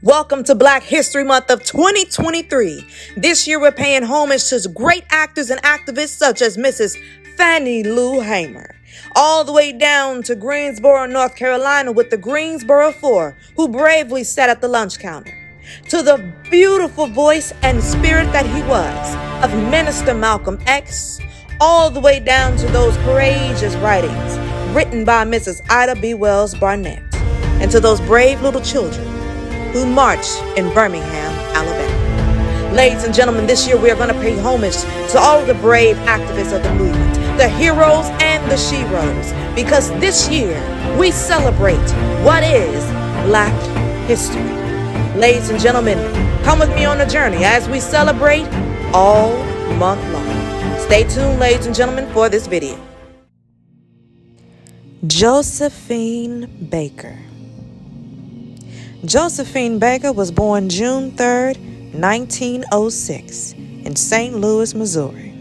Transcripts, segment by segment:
Welcome to Black History Month of 2023. This year we're paying homage to great actors and activists such as Mrs. Fannie Lou Hamer, all the way down to Greensboro, North Carolina with the Greensboro Four, who bravely sat at the lunch counter, to the beautiful voice and spirit that he was of Minister Malcolm X, all the way down to those courageous writings written by Mrs. Ida B. Wells Barnett, and to those brave little children who marched in Birmingham, Alabama. Ladies and gentlemen, this year we are going to pay homage to all of the brave activists of the movement, the heroes and the sheroes, because this year we celebrate what is Black history. Ladies and gentlemen, come with me on the journey as we celebrate all month long. Stay tuned, ladies and gentlemen, for this video. Josephine Baker. Josephine Baker was born June 3rd, 1906 in St. Louis, Missouri.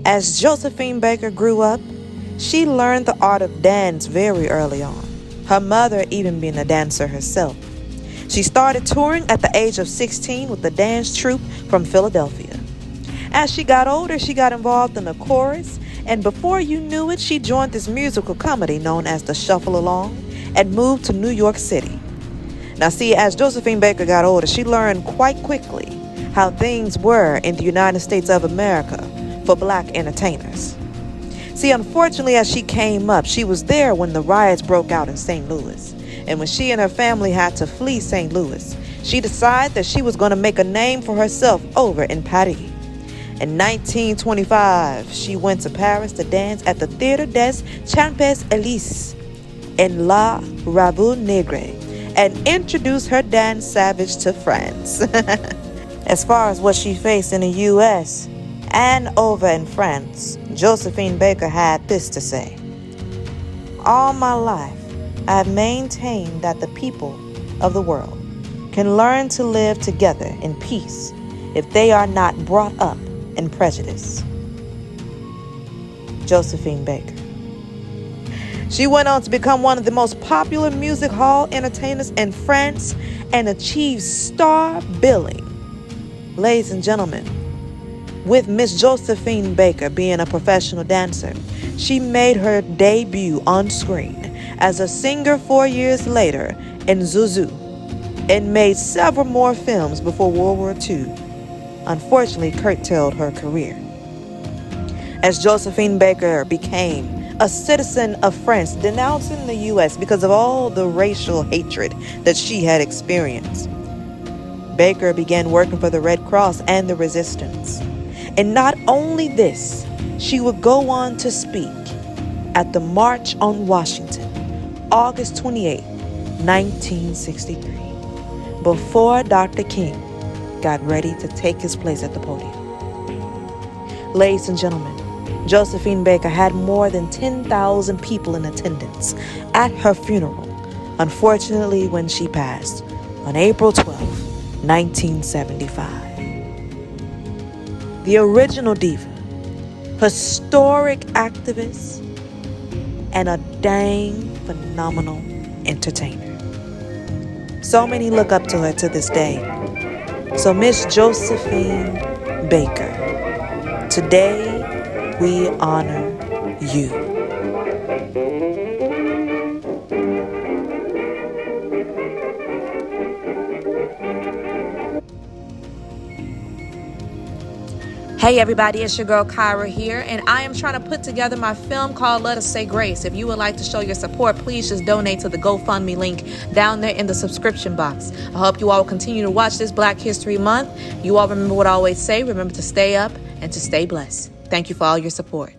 As Josephine Baker grew up, she learned the art of dance very early on, her mother even being a dancer herself. She started touring at the age of 16 with the dance troupe from Philadelphia. As she got older, she got involved in a chorus, and before you knew it, she joined this musical comedy known as the Shuffle Along and moved to New York City. Now see, as Josephine Baker got older, she learned quite quickly how things were in the United States of America for black entertainers. See, unfortunately, as she came up, she was there when the riots broke out in St. Louis. And when she and her family had to flee St. Louis, she decided that she was going to make a name for herself over in Paris. In 1925, she went to Paris to dance at the Théâtre des Champs-Élysées in La Rue Negre, and introduced her dance savage to France. As far as what she faced in the U.S. and over in France, Josephine Baker had this to say: "All my life, I have maintained that the people of the world can learn to live together in peace if they are not brought up in prejudice." Josephine Baker. She went on to become one of the most popular music hall entertainers in France and achieved star billing. Ladies and gentlemen, with Miss Josephine Baker being a professional dancer, she made her debut on screen as a singer 4 years later in Zuzu and made several more films before World War II unfortunately curtailed her career. As Josephine Baker became a citizen of France, denouncing the U.S. because of all the racial hatred that she had experienced, Baker began working for the Red Cross and the Resistance. And not only this, she would go on to speak at the March on Washington, August 28, 1963, before Dr. King got ready to take his place at the podium. Ladies and gentlemen, Josephine Baker had more than 10,000 people in attendance at her funeral, unfortunately, when she passed on April 12, 1975. The original diva, historic activist, and a dang phenomenal entertainer. So many look up to her to this day. So Miss Josephine Baker, today we honor you. Hey everybody, it's your girl Kyra here, and I am trying to put together my film called Let Us Say Grace. If you would like to show your support, please just donate to the GoFundMe link down there in the subscription box. I hope you all continue to watch this Black History Month. You all remember what I always say, remember to stay up and to stay blessed. Thank you for all your support.